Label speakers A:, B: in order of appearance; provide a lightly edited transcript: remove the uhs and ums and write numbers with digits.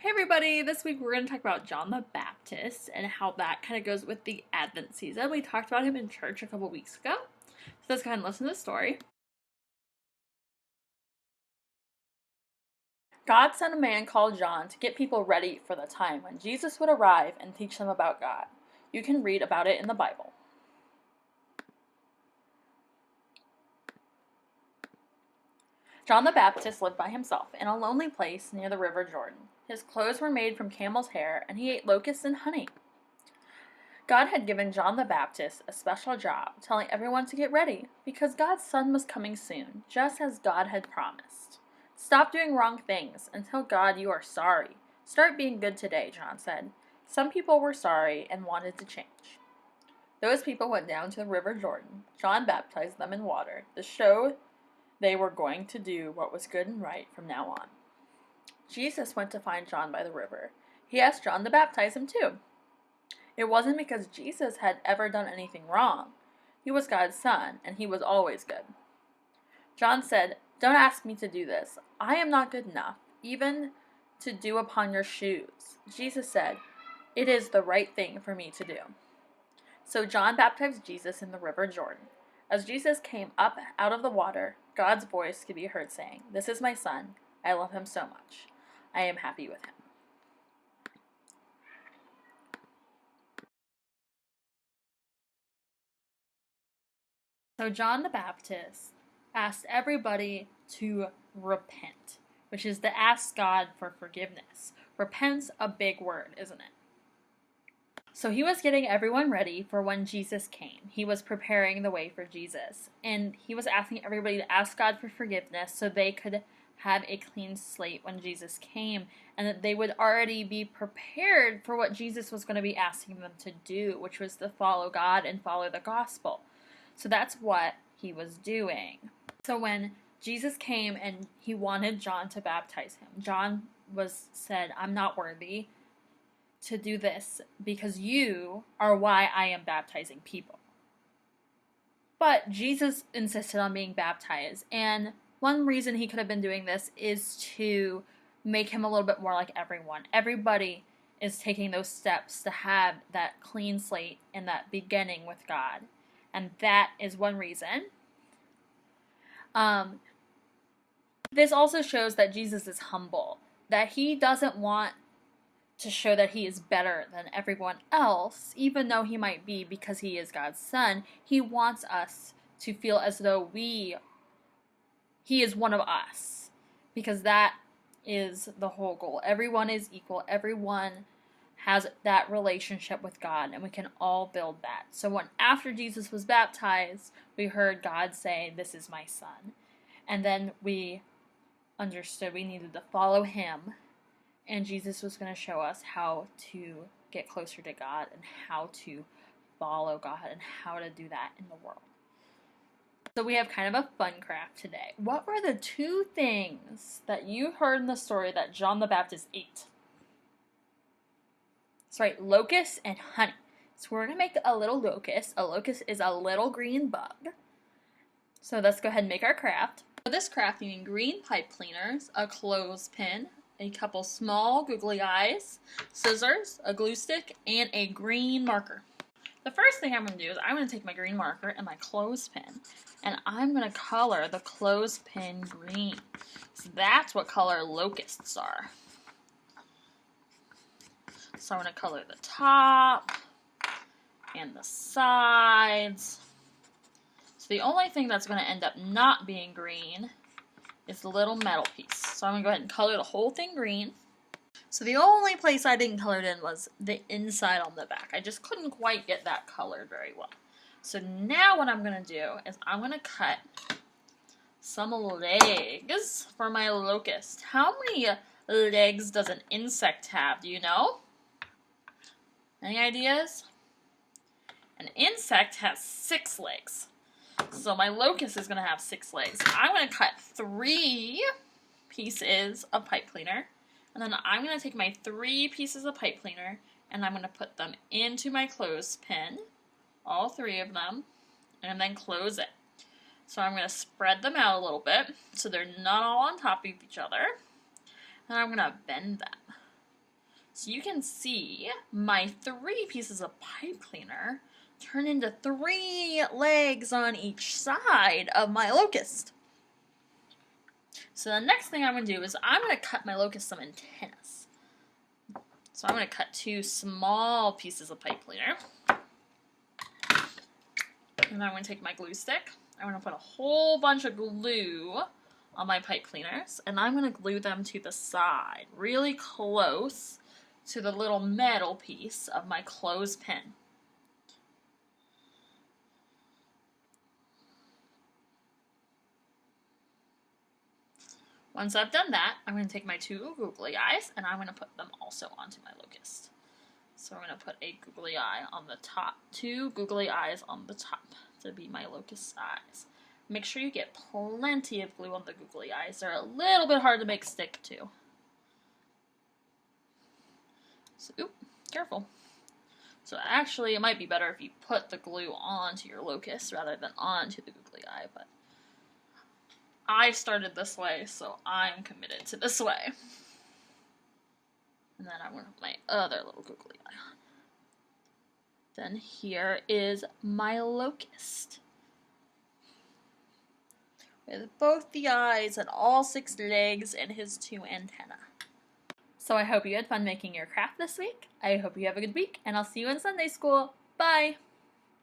A: Hey everybody, this week we're going to talk about John the Baptist and how that kind of goes with the Advent season. We talked about him in church a couple weeks ago. So let's go ahead and listen to the story. God sent a man called John to get people ready for the time when Jesus would arrive and teach them about God. You can read about it in the Bible. John the Baptist lived by himself in a lonely place near the river Jordan. His clothes were made from camel's hair, and he ate locusts and honey. God had given John the Baptist a special job, telling everyone to get ready, because God's Son was coming soon, just as God had promised. Stop doing wrong things and tell God you are sorry. Start being good today, John said. Some people were sorry and wanted to change. Those people went down to the river Jordan. John baptized them in water to show they were going to do what was good and right from now on. Jesus went to find John by the river. He asked John to baptize him too. It wasn't because Jesus had ever done anything wrong. He was God's Son, and he was always good. John said, "Don't ask me to do this. I am not good enough, even to dew upon your shoes." Jesus said, "It is the right thing for me to do." So John baptized Jesus in the river Jordan. As Jesus came up out of the water, God's voice could be heard saying, "This is my Son. I love him so much. I am happy with him." So John the Baptist asked everybody to repent, which is to ask God for forgiveness. Repent's a big word, isn't it? So he was getting everyone ready for when Jesus came. He was preparing the way for Jesus. And he was asking everybody to ask God for forgiveness so they could have a clean slate when Jesus came, and that they would already be prepared for what Jesus was going to be asking them to do, which was to follow God and follow the gospel. So that's what he was doing. So when Jesus came and he wanted John to baptize him, John said, "I'm not worthy to do this because you are why I am baptizing people." But Jesus insisted on being baptized, and one reason he could have been doing this is to make him a little bit more like everyone. Everybody is taking those steps to have that clean slate and that beginning with God. And that is one reason. This also shows that Jesus is humble, that he doesn't want to show that he is better than everyone else, even though he might be because he is God's Son. He wants us to feel as though he is one of us, because that is the whole goal. Everyone is equal. Everyone has that relationship with God, and we can all build that. So after Jesus was baptized, we heard God say, "This is my Son." And then we understood we needed to follow him, and Jesus was going to show us how to get closer to God and how to follow God and how to do that in the world. So we have kind of a fun craft today. What were the two things that you heard in the story that John the Baptist ate? That's right, locusts and honey. So we're going to make a little locust. A locust is a little green bug. So let's go ahead and make our craft. For this craft, you need green pipe cleaners, a clothespin, a couple small googly eyes, scissors, a glue stick, and a green marker. The first thing I'm going to do is I'm going to take my green marker and my clothespin, and I'm going to color the clothespin green. So that's what color locusts are. So I'm going to color the top and the sides. So the only thing that's going to end up not being green is the little metal piece. So I'm going to go ahead and color the whole thing green. So the only place I didn't color it in was the inside on the back. I just couldn't quite get that colored very well. So now what I'm going to do is I'm going to cut some legs for my locust. How many legs does an insect have? Do you know? Any ideas? An insect has 6 legs. So my locust is going to have 6 legs. I'm going to cut 3 pieces of pipe cleaner. And then I'm going to take my 3 pieces of pipe cleaner and I'm going to put them into my clothespin, all 3 of them, and then close it. So I'm going to spread them out a little bit so they're not all on top of each other. And I'm going to bend them. So you can see my 3 pieces of pipe cleaner turn into 3 legs on each side of my locust. So the next thing I'm going to do is I'm going to cut my locust some antennas. So I'm going to cut 2 small pieces of pipe cleaner. And I'm going to take my glue stick. I'm going to put a whole bunch of glue on my pipe cleaners. And I'm going to glue them to the side, really close to the little metal piece of my clothespin. Once I've done that, I'm going to take my 2 googly eyes and I'm going to put them also onto my locust. So I'm going to put a googly eye on the top, 2 googly eyes on the top to be my locust eyes. Make sure you get plenty of glue on the googly eyes. They're a little bit hard to make stick to. So, oop, careful. So actually, it might be better if you put the glue onto your locust rather than onto the googly eye, but I started this way, so I'm committed to this way. And then I'm going to put my other little googly eye on. Then here is my locust, with both the eyes and all 6 legs and his 2 antennae. So I hope you had fun making your craft this week. I hope you have a good week, and I'll see you in Sunday school. Bye!